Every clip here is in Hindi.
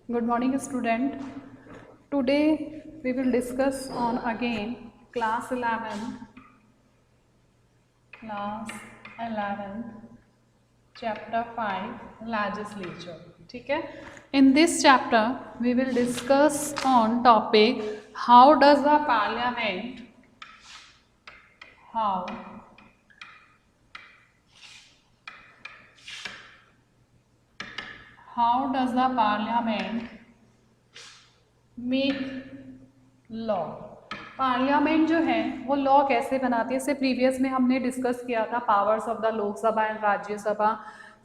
Good morning, student. Today we will discuss on again class 11, chapter 5 legislature. ठीक है. In this chapter we will discuss on topic how does the parliament make law. Parliament जो है वो लॉ कैसे बनाती है, इससे प्रीवियस में हमने डिस्कस किया था powers of the Lok Sabha and Rajya Sabha,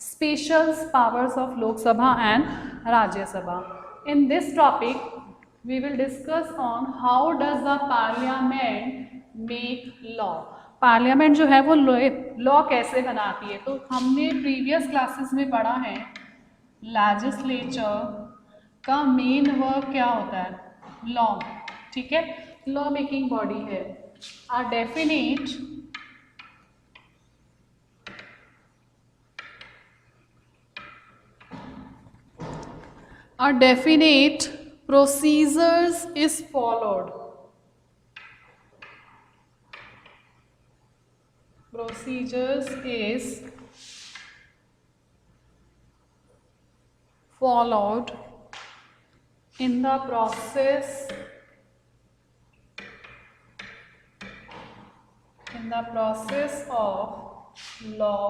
special powers of Lok Sabha and Rajya Sabha. In this topic we will discuss on how does the parliament make law. Parliament जो है वो लॉ कैसे बनाती है. तो हमने प्रीवियस क्लासेस में पढ़ा है लेजिस्लेचर का मेन वर्क क्या होता है, लॉ. ठीक है, लॉ मेकिंग बॉडी है. A definite procedures is followed. Procedures is followed in the process of law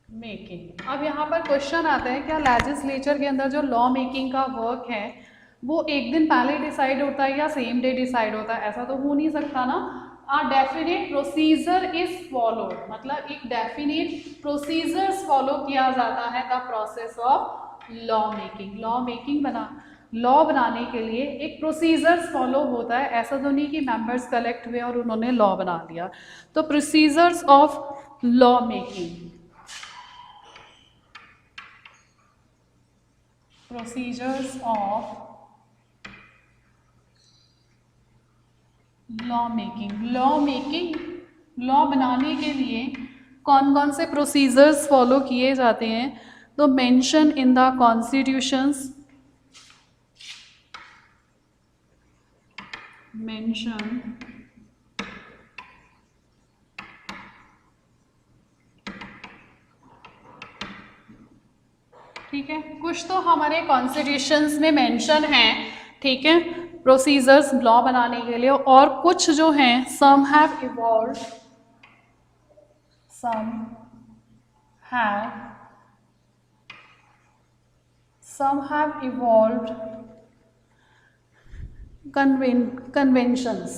making. अब यहाँ पर क्वेश्चन आता है क्या लेजिस्लेचर के अंदर जो लॉ मेकिंग का वर्क है वो एक दिन पहले डिसाइड होता है या सेम डे डिसाइड होता है. ऐसा तो हो नहीं सकता ना. A definite procedure is followed, मतलब एक डेफिनेट प्रोसीजर्स फॉलो किया जाता है the process of law making. Law बनाने के लिए एक प्रोसीजर्स फॉलो होता है. ऐसा तो नहीं कि मेंबर्स कलेक्ट हुए और उन्होंने लॉ बना दिया. तो procedures of law making, law बनाने के लिए कौन कौन से प्रोसीजर्स फॉलो किए जाते हैं. तो मेंशन इन द कॉन्स्टिट्यूशंस, ठीक है, कुछ तो हमारे कॉन्स्टिट्यूशंस में मेंशन है. ठीक है, प्रोसीजर्स लॉ बनाने के लिए. और कुछ जो हैं some have evolved conventions.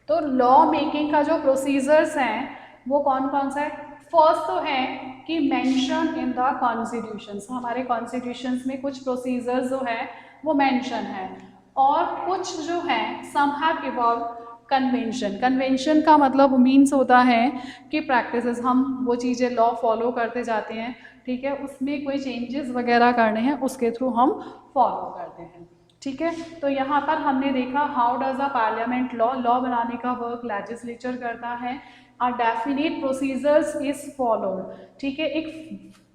तो लॉ मेकिंग का जो प्रोसीजर्स हैं वो कौन कौन सा है. फर्स्ट तो है कि मेंशन इन द कॉन्स्टिट्यूशंस. हमारे कॉन्स्टिट्यूशंस में कुछ प्रोसीजर्स जो है वो मेंशन है. और कुछ जो है सम हैव इवॉल्व कन्वेंशन का मतलब मीन्स होता है कि प्रैक्टिसेस, हम वो चीज़ें लॉ फॉलो करते जाते हैं. ठीक है, उसमें कोई चेंजेस वगैरह करने हैं उसके थ्रू हम फॉलो करते हैं. ठीक है, तो यहाँ पर हमने देखा how does a parliament law बनाने का वर्क लेजिस्लेचर करता है. A definite procedures is followed. ठीक है, एक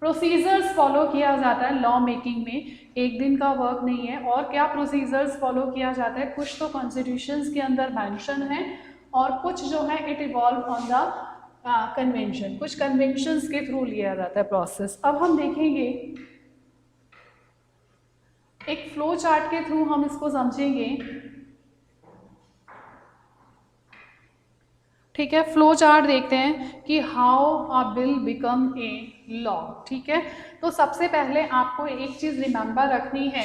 प्रोसीजर्स फॉलो किया जाता है लॉ मेकिंग में, एक दिन का वर्क नहीं है. और क्या प्रोसीजर्स फॉलो किया जाता है, कुछ तो कॉन्स्टिट्यूशंस के अंदर मेंशन है और कुछ जो है it evolve on the convention, कुछ कन्वेंशंस के थ्रू लिया जाता है प्रोसेस. अब हम देखेंगे एक फ्लो चार्ट के थ्रू हम इसको समझेंगे. ठीक है, फ्लो चार्ट देखते हैं कि how a bill become a law. ठीक है, तो सबसे पहले आपको एक चीज़ रिमेंबर रखनी है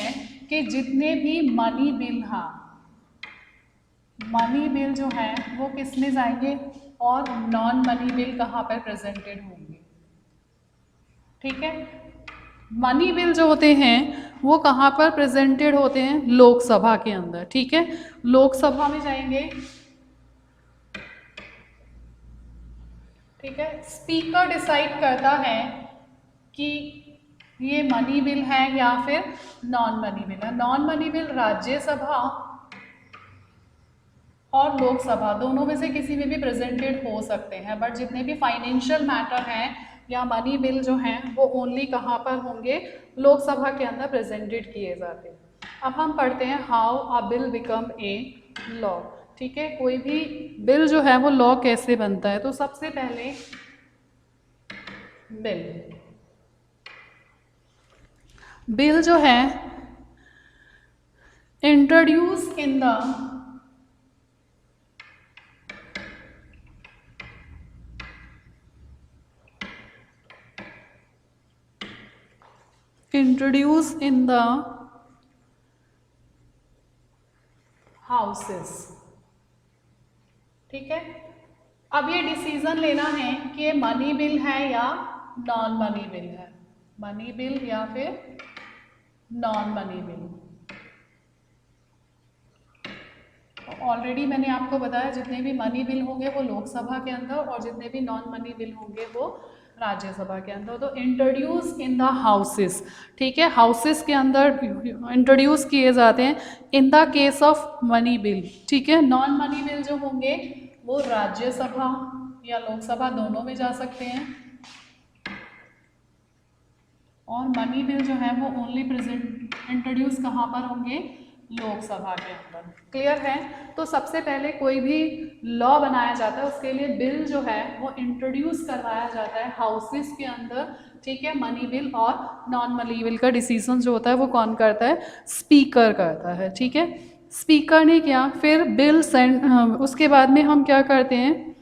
कि जितने भी मनी बिल जो है वो किस में जाएंगे और नॉन मनी बिल कहाँ पर प्रेजेंटेड होंगे. ठीक है, मनी बिल जो होते हैं वो कहाँ पर प्रेजेंटेड होते हैं, लोकसभा के अंदर. ठीक है, लोकसभा में जाएंगे. ठीक है, स्पीकर डिसाइड करता है कि ये मनी बिल है या फिर नॉन मनी बिल है. नॉन मनी बिल राज्यसभा और लोकसभा दोनों में से किसी में भी प्रेजेंटेड हो सकते हैं, बट जितने भी फाइनेंशियल मैटर हैं या मनी बिल जो हैं वो ओनली कहाँ पर होंगे, लोकसभा के अंदर प्रेजेंटेड किए जाते हैं। अब हम पढ़ते हैं how a bill become a law. ठीक है, कोई भी बिल जो है वो लॉ कैसे बनता है। तो सबसे पहले बिल जो है इंट्रोड्यूस इन द हाउसेस। ठीक है, अब ये डिसीजन लेना है कि ये मनी बिल है या नॉन मनी बिल है, मनी बिल या फिर नॉन मनी बिल। ऑलरेडी मैंने आपको बताया जितने भी मनी बिल होंगे वो लोकसभा के अंदर और जितने भी नॉन मनी बिल होंगे वो राज्यसभा के अंदर। तो इंट्रोड्यूस इन द हाउसेस, ठीक है, हाउसेस के अंदर इंट्रोड्यूस किए जाते हैं in the case of money bill. ठीक है, नॉन मनी बिल जो होंगे वो राज्यसभा या लोकसभा दोनों में जा सकते हैं, और मनी बिल जो है वो ओनली प्रेजेंट इंट्रोड्यूस कहाँ पर होंगे, लोकसभा के अंदर। क्लियर है। तो सबसे पहले कोई भी लॉ बनाया जाता है उसके लिए बिल जो है वो इंट्रोड्यूस करवाया जाता है हाउसेस के अंदर। ठीक है, मनी बिल और नॉन मनी बिल का डिसीजन जो होता है वो कौन करता है, स्पीकर करता है। ठीक है, स्पीकर ने किया, फिर बिल सेंड, उसके बाद में हम क्या करते हैं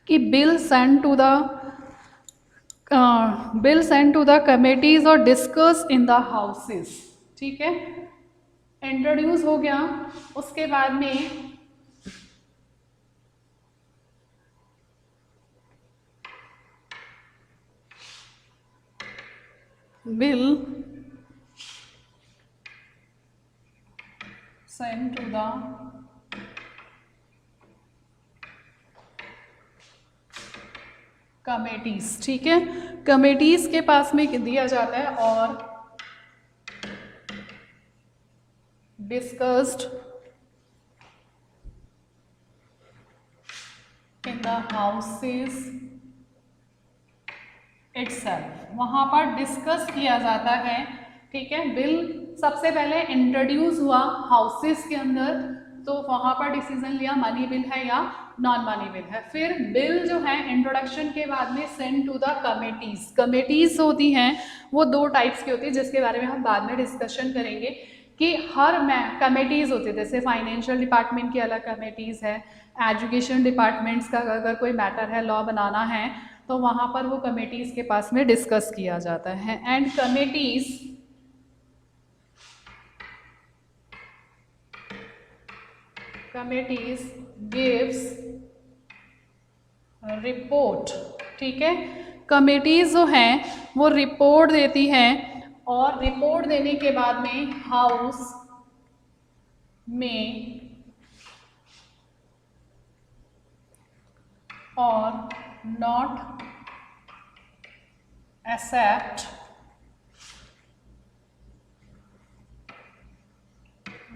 कि bill send to the committees और डिस्कस इन द हाउसेस। ठीक है, इंट्रोड्यूस हो गया, उसके बाद में bill send to the committees. ठीक है, कमिटीज के पास में दिया जाता है और discussed in the houses itself, वहाँ पर डिस्कस किया जाता है। ठीक है, बिल सबसे पहले इंट्रोड्यूस हुआ हाउसेस के अंदर, तो वहाँ पर डिसीजन लिया मनी बिल है या नॉन मनी बिल है। फिर बिल जो है इंट्रोडक्शन के बाद में send to the committees. Committees होती हैं वो दो टाइप्स की होती है जिसके बारे में हम बाद में डिस्कशन करेंगे कि हर कमेटीज़ होती है, जैसे फाइनेंशियल डिपार्टमेंट की अलग कमेटीज़ है, एजुकेशन डिपार्टमेंट्स का अगर कोई मैटर है लॉ बनाना है तो वहाँ पर वो कमेटीज़ के पास में डिस्कस किया जाता है। And committees gives report. ठीक है, कमेटीज जो हैं वो रिपोर्ट देती हैं और रिपोर्ट देने के बाद में हाउस में और नॉट एक्सेप्ट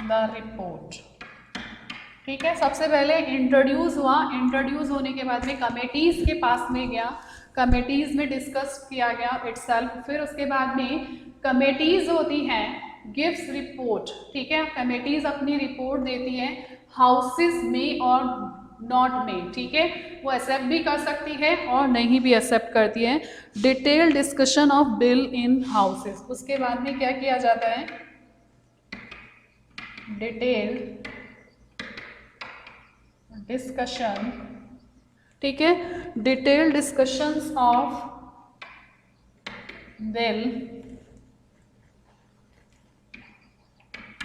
द रिपोर्ट। ठीक है, सबसे पहले इंट्रोड्यूस हुआ, इंट्रोड्यूस होने के बाद में कमेटीज के पास में गया, कमेटीज में डिस्कस किया गया इटसेल्फ। फिर उसके बाद में कमेटीज होती हैं गिव्स रिपोर्ट। ठीक है, कमेटीज अपनी रिपोर्ट देती हैं हाउसेस में और नॉट में। ठीक है, वो एक्सेप्ट भी कर सकती है और नहीं भी एक्सेप्ट करती है। Detail discussion of bill in houses, उसके बाद में क्या किया जाता है, डिटेल डिस्कशन। ठीक है, detail discussions of bill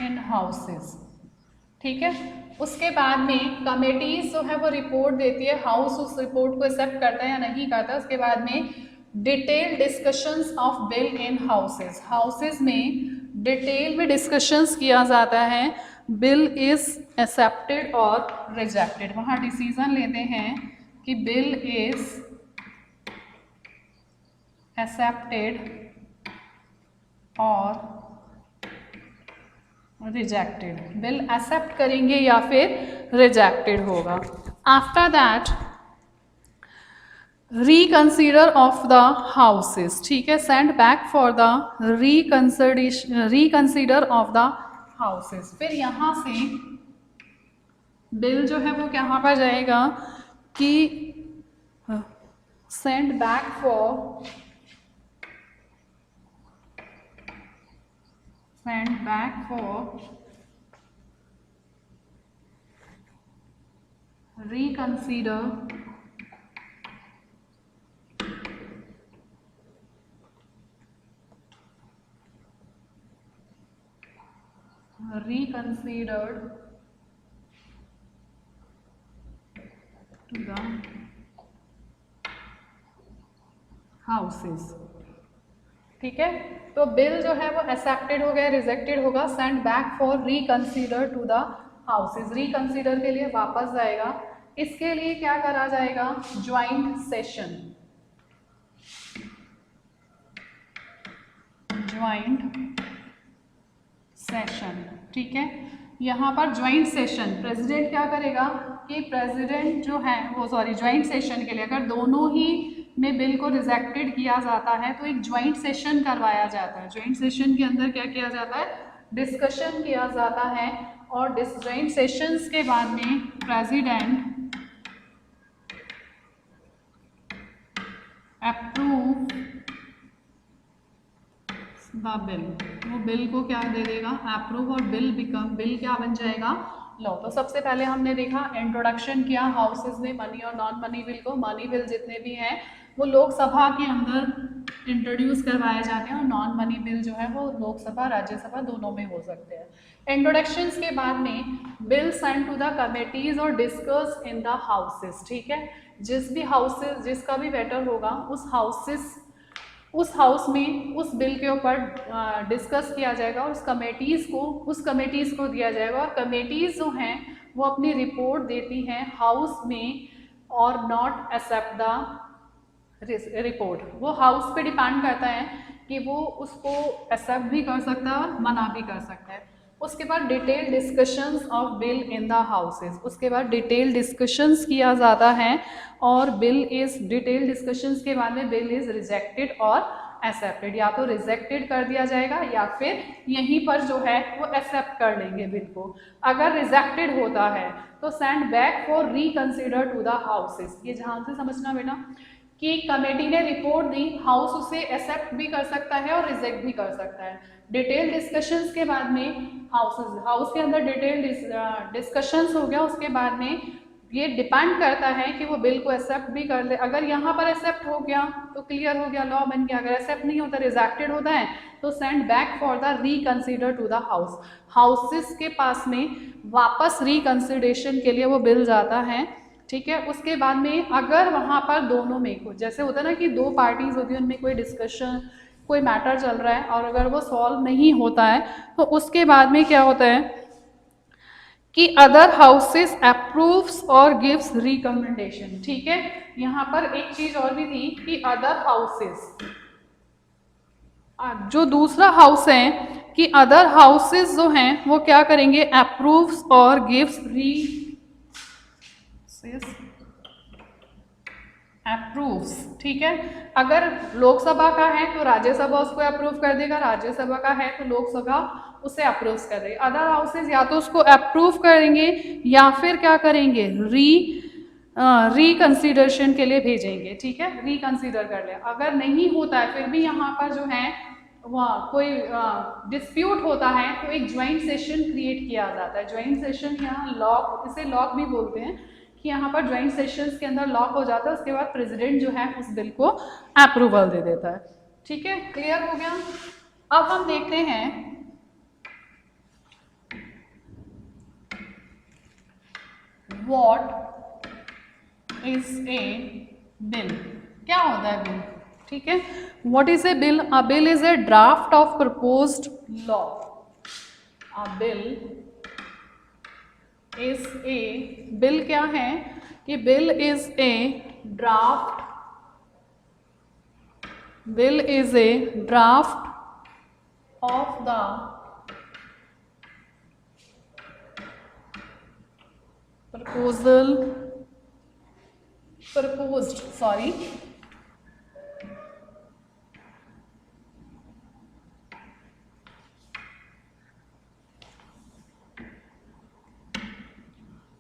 in houses. ठीक है, उसके बाद में कमेटीज जो है वो रिपोर्ट देती है, हाउस उस रिपोर्ट को एक्सेप्ट करता है या नहीं करता। उसके बाद में detail discussions of bill in houses, houses में डिटेल में डिस्कशंस किया जाता है, बिल इज एक्सेप्टेड और रिजेक्टेड। वहाँ डिसीजन लेते हैं कि बिल इज एक्सेप्टेड और रिजेक्टेड, बिल एक्सेप्ट करेंगे या फिर रिजेक्टेड होगा। After that reconsider of the houses, ठीक है, send back for the reconsider of the houses. फिर यहाँ से बिल जो है वो कहाँ पर जाएगा कि send back for reconsider reconsidered to the houses, ठीक है। तो बिल जो है वो एक्सेप्टेड हो गया, रिजेक्टेड होगा, send back for reconsider to the houses, reconsider के लिए वापस जाएगा। इसके लिए क्या करा जाएगा, ज्वाइंट सेशन, ठीक है। यहाँ पर ज्वाइंट सेशन प्रेसिडेंट क्या करेगा कि प्रेसिडेंट जो है वो ज्वाइंट सेशन के लिए अगर दोनों ही में बिल को रिजेक्टेड किया जाता है तो एक ज्वाइंट सेशन करवाया जाता है। ज्वाइंट सेशन के अंदर क्या किया जाता है, डिस्कशन किया जाता है, और ज्वाइंट सेशंस के बाद में प्रेसिडेंट अप्रूव द बिल, वो बिल को क्या दे देगा, अप्रूव, और बिल क्या बन जाएगा, लॉ। तो सबसे पहले हमने देखा, इंट्रोडक्शन किया हाउसेस में मनी और नॉन मनी बिल को। मनी बिल जितने भी हैं वो लोकसभा के अंदर इंट्रोड्यूस करवाए जाते हैं, और नॉन मनी बिल जो है वो लोकसभा राज्यसभा दोनों में हो सकते हैं। इंट्रोडक्शंस के बाद में bill send to the committees और डिस्कस इन द हाउसेस, ठीक है। जिस भी हाउसेस, जिसका भी मैटर होगा उस हाउस में उस बिल के ऊपर डिस्कस किया जाएगा, और उस कमेटीज़ को दिया जाएगा, और कमेटीज़ जो हैं वो अपनी रिपोर्ट देती हैं हाउस में, और नॉट एक्सेप्ट द रिपोर्ट। वो हाउस पे डिपेंड करता है कि वो उसको एक्सेप्ट भी कर सकता है और मना भी कर सकता है। उसके बाद detail discussions of bill in the houses, उसके बाद डिटेल डिस्कशंस किया जाता है, और डिटेल डिस्कशंस के बाद में बिल इज़ रिजेक्टेड और एक्सेप्टेड। या तो रिजेक्टेड कर दिया जाएगा या फिर यहीं पर जो है वो एक्सेप्ट कर लेंगे बिल को। अगर रिजेक्टेड होता है तो send back for reconsider to the houses. ये ध्यान से समझना बेटा कि कमेटी ने रिपोर्ट दी, हाउस उसे एक्सेप्ट भी कर सकता है और रिजेक्ट भी कर सकता है। डिटेल डिस्कशंस के बाद में हाउस के अंदर डिटेल डिस्कशंस हो गया, उसके बाद में ये डिपेंड करता है कि वो बिल को एक्सेप्ट भी कर ले। अगर यहाँ पर एक्सेप्ट हो गया तो क्लियर हो गया, लॉ बन गया। अगर एक्सेप्ट नहीं होता, रिजेक्टेड होता है, तो send back for the reconsider to the houses के पास में वापस रिकंसिडरेशन के लिए वो बिल जाता है, ठीक है। उसके बाद में अगर वहाँ पर दोनों में कुछ, जैसे होता है ना कि दो पार्टीज होती है, उनमें कोई डिस्कशन, कोई मैटर चल रहा है, और अगर वो सॉल्व नहीं होता है तो उसके बाद में क्या होता है कि अदर हाउसेस अप्रूव्स और गिव्स रिकमेंडेशन, ठीक है। यहाँ पर एक चीज और भी थी कि अदर हाउसेस, जो दूसरा हाउस है कि अदर हाउसेस जो हैं वो क्या करेंगे, अप्रूव्स और गिव्स अप्रूव्स, ठीक है। अगर लोकसभा का है तो राज्यसभा उसको अप्रूव कर देगा, राज्यसभा का है तो लोकसभा उसे अप्रूव कर देगी। अदर हाउसेस या तो उसको अप्रूव करेंगे या फिर क्या करेंगे, रिकंसिडरेशन के लिए भेजेंगे, ठीक है, रिकंसिडर कर ले। अगर नहीं होता है फिर भी यहाँ पर जो है वहाँ कोई डिस्प्यूट होता है तो एक ज्वाइंट सेशन क्रिएट किया जाता है। ज्वाइंट सेशन यहाँ लॉक, इसे लॉक भी बोलते हैं, कि यहाँ पर ज्वाइंट सेशंस के अंदर लॉक हो जाता है। उसके बाद प्रेसिडेंट जो है उस बिल को अप्रूवल दे देता है, ठीक है। क्लियर हो गया। अब हम देखते हैं व्हाट इज ए बिल, क्या होता है बिल, ठीक है। What is a bill, a bill is a draft of proposed law, a bill is a, bill क्या है कि bill is a draft, bill is a draft of the proposal proposed, sorry,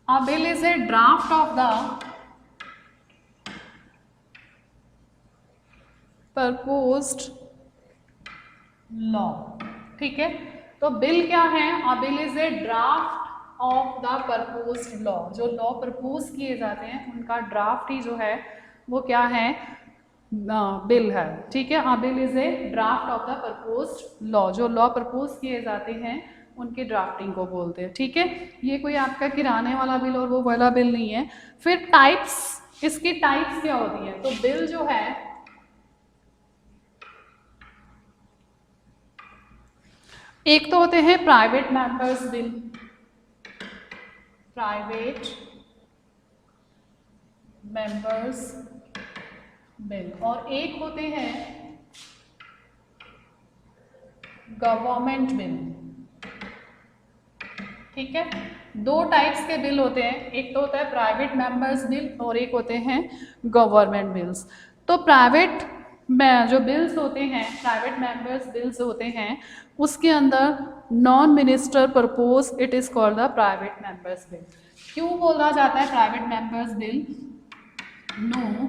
a bill is a draft of the proposed law, ठीक है। तो बिल क्या है? अ bill is a draft of the proposed law, जो लॉ प्रपोज किए जाते हैं उनका ड्राफ्ट ही जो है वो क्या है? बिल है, ठीक है। अ bill is a draft of the proposed law, जो लॉ प्रपोज किए जाते हैं उनकी ड्राफ्टिंग को बोलते हैं, ठीक है। ये कोई आपका किराने वाला बिल और वो वाला बिल नहीं है। फिर टाइप्स, इसकी टाइप्स क्या होती है? तो बिल जो है एक तो होते हैं private members bill, private members bill, और एक होते हैं गवर्नमेंट बिल, ठीक है। दो टाइप्स के बिल होते हैं, एक तो होता है प्राइवेट मेंबर्स बिल और एक होते हैं गवर्नमेंट बिल्स। तो प्राइवेट में जो बिल्स होते हैं, प्राइवेट मेंबर्स बिल्स होते हैं, उसके अंदर non minister propose, it is called the private members bill. क्यों बोला जाता है private members bill? No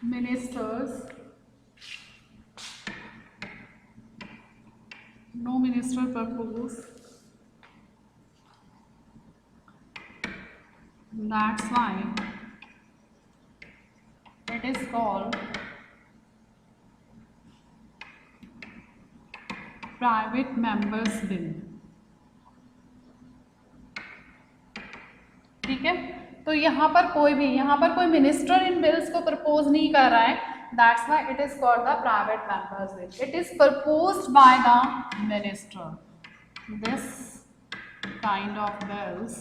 ministers, no minister propose, that's why it is called private members bill, ठीक है। तो यहाँ पर कोई मिनिस्टर इन बिल्स को प्रपोज नहीं कर रहा है, that's why it is called the private members bill. It is proposed by the minister. This kind of bills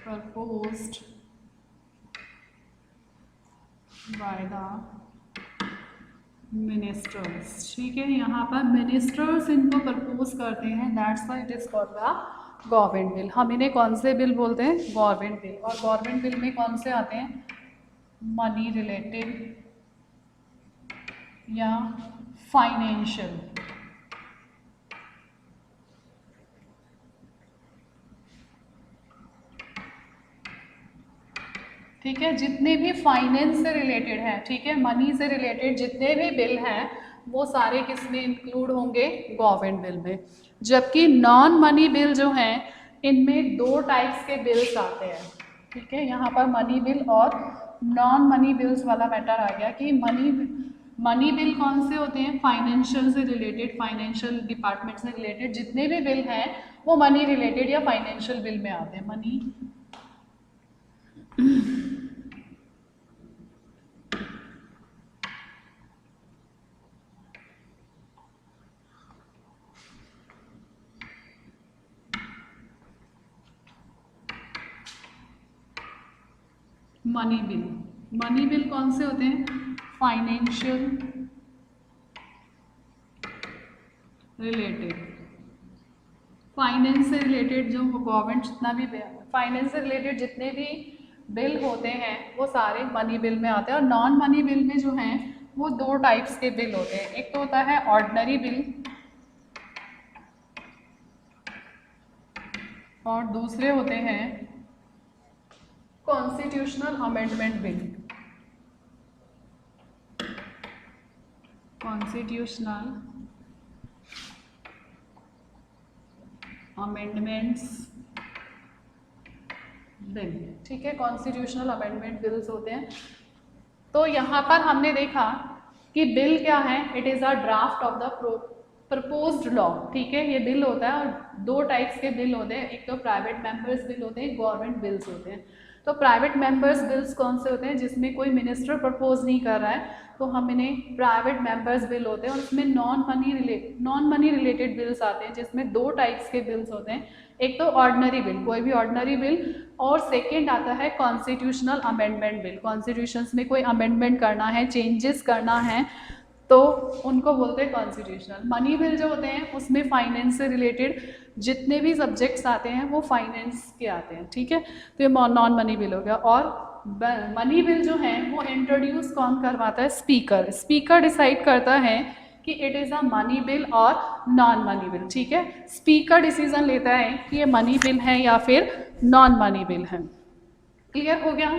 proposed by the ministers, ठीक है। यहाँ पर मिनिस्टर्स इनको प्रपोज करते हैं, that's why it is called the government bill. हम इन्हें कौन से बिल बोलते हैं? Government bill. और गवर्नमेंट बिल में कौन से आते हैं? मनी रिलेटेड या फाइनेंशियल, ठीक है। जितने भी फाइनेंस से रिलेटेड हैं, ठीक है, मनी से रिलेटेड जितने भी बिल हैं वो सारे किस में इंक्लूड होंगे? गवर्नमेंट बिल में। जबकि नॉन मनी बिल जो हैं इनमें दो टाइप्स के बिल्स आते हैं, ठीक है। यहाँ पर मनी बिल और नॉन मनी बिल्स वाला मैटर आ गया कि मनी बिल कौन से होते हैं? फाइनेंशियल से रिलेटेड, फाइनेंशियल डिपार्टमेंट से रिलेटेड जितने भी बिल हैं वो मनी रिलेटेड या फाइनेंशियल बिल में आते हैं। मनी मनी बिल कौन से होते हैं? फाइनेंशियल रिलेटेड, फाइनेंस से रिलेटेड जो गवर्नमेंट जितना भी फाइनेंस से रिलेटेड जितने भी बिल होते हैं वो सारे मनी बिल में आते हैं। और नॉन मनी बिल में जो हैं वो दो टाइप्स के बिल होते हैं, एक तो होता है ऑर्डिनरी बिल और दूसरे होते हैं constitutional amendment bill. Constitutional amendments bill, ठीक है। कॉन्स्टिट्यूशनल अमेंडमेंट बिल्स होते हैं। तो यहाँ पर हमने देखा कि बिल क्या है? It is a draft of the proposed law, ठीक है। ये बिल होता है और दो टाइप्स के बिल होते हैं, एक तो प्राइवेट मेंबर्स बिल होते हैं, गवर्नमेंट बिल्स होते हैं। तो प्राइवेट मेंबर्स बिल्स कौन से होते हैं, जिसमें कोई मिनिस्टर प्रपोज नहीं कर रहा है तो हम इन्हें प्राइवेट मेंबर्स बिल होते हैं। और उसमें नॉन मनी रिलेटेड बिल्स आते हैं, जिसमें दो टाइप्स के बिल्स होते हैं, एक तो ऑर्डिनरी बिल, कोई भी ऑर्डिनरी बिल, और सेकेंड आता है कॉन्स्टिट्यूशनल अमेंडमेंट बिल। कॉन्स्टिट्यूशंस में कोई अमेंडमेंट करना है, चेंजेस करना है, तो उनको बोलते हैं कॉन्स्टिट्यूशनल। मनी बिल जो होते हैं उसमें फाइनेंस से रिलेटेड जितने भी सब्जेक्ट्स आते हैं वो फाइनेंस के आते हैं, ठीक है। तो ये नॉन मनी बिल हो गया। और मनी बिल जो है वो इंट्रोड्यूस कौन करवाता है, स्पीकर। स्पीकर डिसाइड करता है कि it is a money bill और नॉन मनी बिल, ठीक है। स्पीकर डिसीजन लेता है कि ये मनी बिल है या फिर नॉन मनी बिल है। क्लियर हो गया।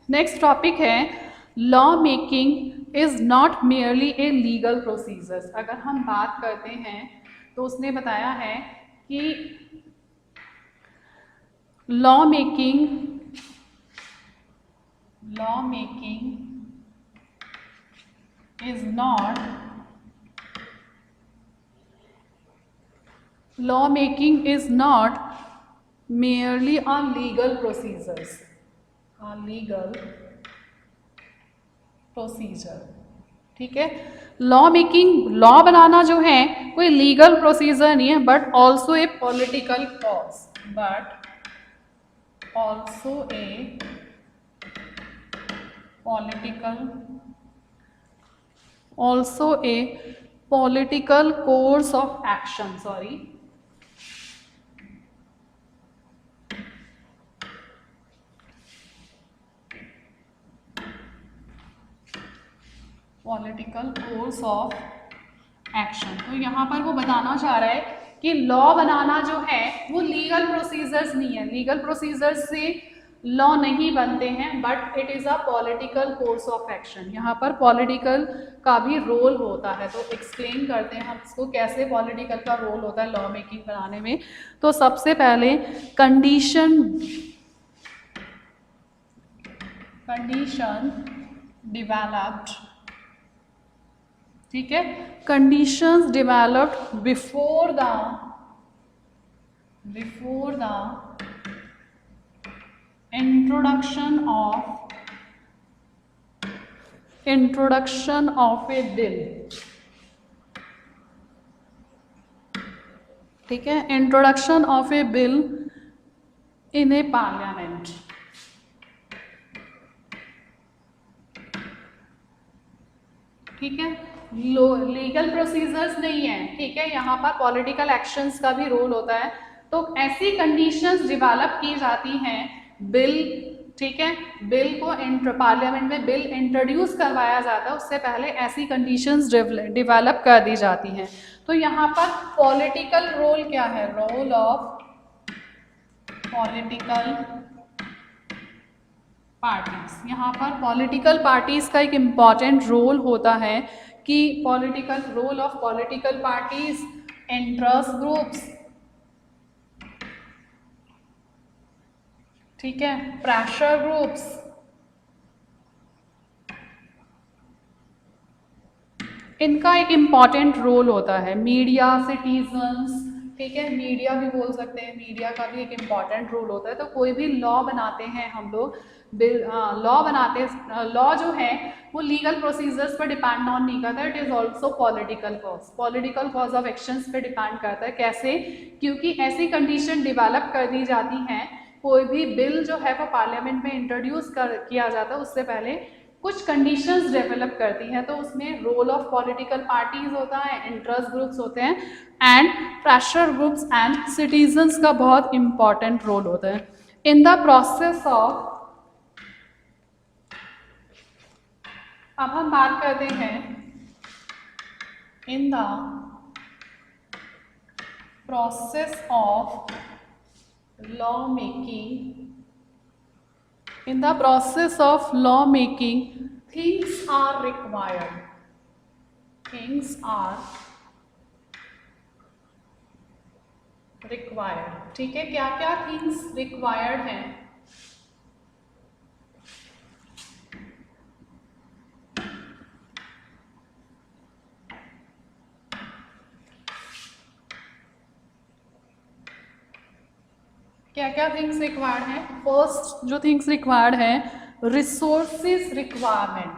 नेक्स्ट टॉपिक है law making is not merely a legal procedures. अगर हम बात करते हैं तो उसने बताया है कि law making is not merely a legal procedures, ठीक है। लॉ मेकिंग, लॉ बनाना जो है कोई लीगल प्रोसीजर नहीं है, but also a political course of action, political course of action. तो यहाँ पर वो बताना चाह रहा है कि लॉ बनाना जो है वो लीगल प्रोसीजर्स नहीं है, लीगल प्रोसीजर्स से लॉ नहीं बनते हैं, but it is a political course of action. यहाँ पर पॉलिटिकल का भी रोल होता है। तो एक्सप्लेन करते हैं हम इसको, कैसे पॉलिटिकल का रोल होता है लॉ मेकिंग बनाने में। तो सबसे पहले कंडीशन डिवेलप्ड, ठीक है, conditions developed before the introduction of A bill, ठीक है, introduction of A bill in A parliament. ठीक है, लीगल प्रोसीजर्स नहीं है, ठीक है, यहाँ पर पॉलिटिकल एक्शंस का भी रोल होता है। तो ऐसी कंडीशंस डेवलप की जाती हैं बिल, ठीक है, बिल को पार्लियामेंट में बिल इंट्रोड्यूस करवाया जाता है, उससे पहले ऐसी कंडीशंस डेवलप कर दी जाती हैं। तो यहाँ पर पॉलिटिकल रोल क्या है, रोल ऑफ पॉलिटिकल पार्टीज। यहाँ पर पॉलिटिकल पार्टीज का एक इम्पॉर्टेंट रोल होता है कि role of political parties, interest groups, ठीक है, प्रेशर ग्रुप्स, इनका एक इम्पॉर्टेंट रोल होता है। मीडिया, सिटीजन्स, ठीक है, मीडिया भी बोल सकते हैं, मीडिया का भी एक इम्पॉर्टेंट रोल होता है। तो कोई भी लॉ बनाते हैं हम लोग, लॉ जो है वो लीगल प्रोसीजर्स पर डिपेंड ऑन नहीं करता, it is also political cause of actions पे डिपेंड करता है। कैसे? क्योंकि ऐसी कंडीशन डिवेलप कर दी जाती हैं, कोई भी बिल जो है वो पार्लियामेंट में इंट्रोड्यूस किया जाता है, उससे पहले कुछ कंडीशंस डेवलप करती हैं। तो उसमें रोल ऑफ पॉलिटिकल पार्टीज होता है, इंटरेस्ट ग्रुप्स होते हैं, and pressure groups and citizens का बहुत इंपॉर्टेंट रोल होता है इन द प्रोसेस ऑफ। अब हम बात करते हैं in the process of law making. In the process of law making, things are required. ठीक है, क्या क्या things required हैं? क्या क्या थिंग्स रिक्वायर्ड है? फर्स्ट जो थिंग्स रिक्वायर्ड है, रिसोर्सेज रिक्वायरमेंट,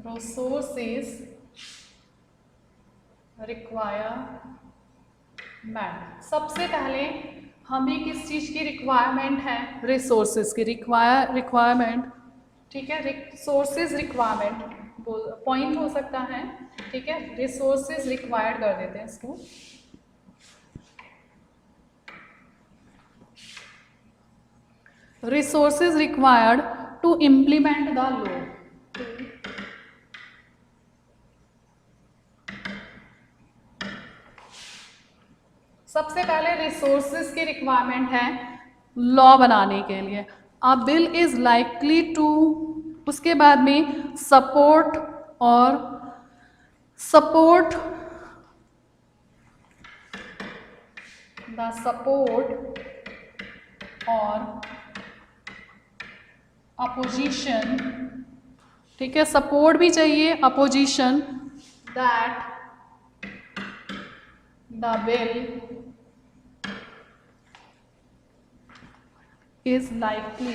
रिसोर्सेज रिक्वायरमेंट। सबसे पहले हमें किस चीज़ की रिक्वायरमेंट है? रिसोर्सेज की रिक्वायरमेंट, ठीक है। रिसोर्सेज रिक्वायरमेंट पॉइंट हो सकता है, ठीक है। रिसोर्सेज रिक्वायर्ड कर देते हैं इसको। Resources required to implement the law, सबसे पहले रिसोर्सेज की रिक्वायरमेंट है लॉ बनाने के लिए। A bill is likely to, उसके बाद में सपोर्ट और सपोर्ट द सपोर्ट और अपोजिशन, ठीक है। सपोर्ट भी चाहिए, opposition, that the bill is likely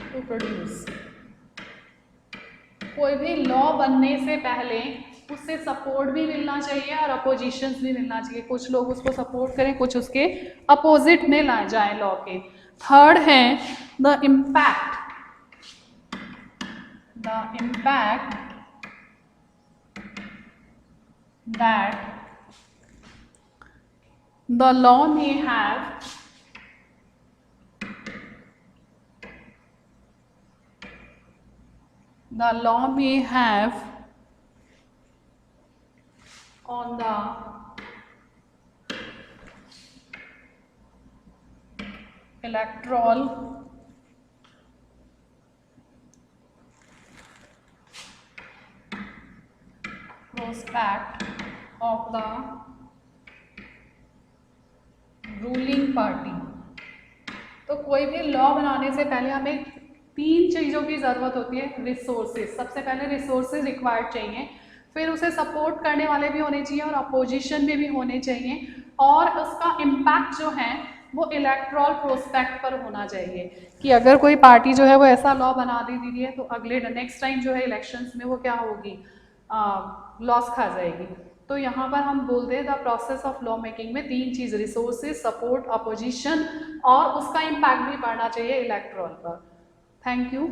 to produce। कोई भी लॉ बनने से पहले उससे सपोर्ट भी मिलना चाहिए और अपोजिशन भी मिलना चाहिए। कुछ लोग उसको सपोर्ट करें, कुछ उसके अपोजिट में ला जाए लॉ के। थर्ड है the impact that the law may have on the electoral prospect of the ruling party. तो कोई भी लॉ बनाने से पहले हमें 3 चीज़ों की ज़रूरत होती है। रिसोर्सेज, सबसे पहले रिसोर्सेज रिक्वायर्ड चाहिए, फिर उसे सपोर्ट करने वाले भी होने चाहिए और अपोजिशन में भी होने चाहिए, और उसका इम्पैक्ट जो है वो इलेक्टोरल प्रोस्पेक्ट पर होना चाहिए कि अगर कोई पार्टी जो है वो ऐसा लॉ बना दे है तो अगले नेक्स्ट टाइम जो है इलेक्शंस में वो क्या होगी, लॉस खा जाएगी। तो यहाँ पर हम बोलते हैं the process of law making में 3 चीज़, रिसोर्सेज, सपोर्ट, अपोजिशन, और उसका इम्पैक्ट भी पड़ना चाहिए इलेक्टोरल पर। Thank you.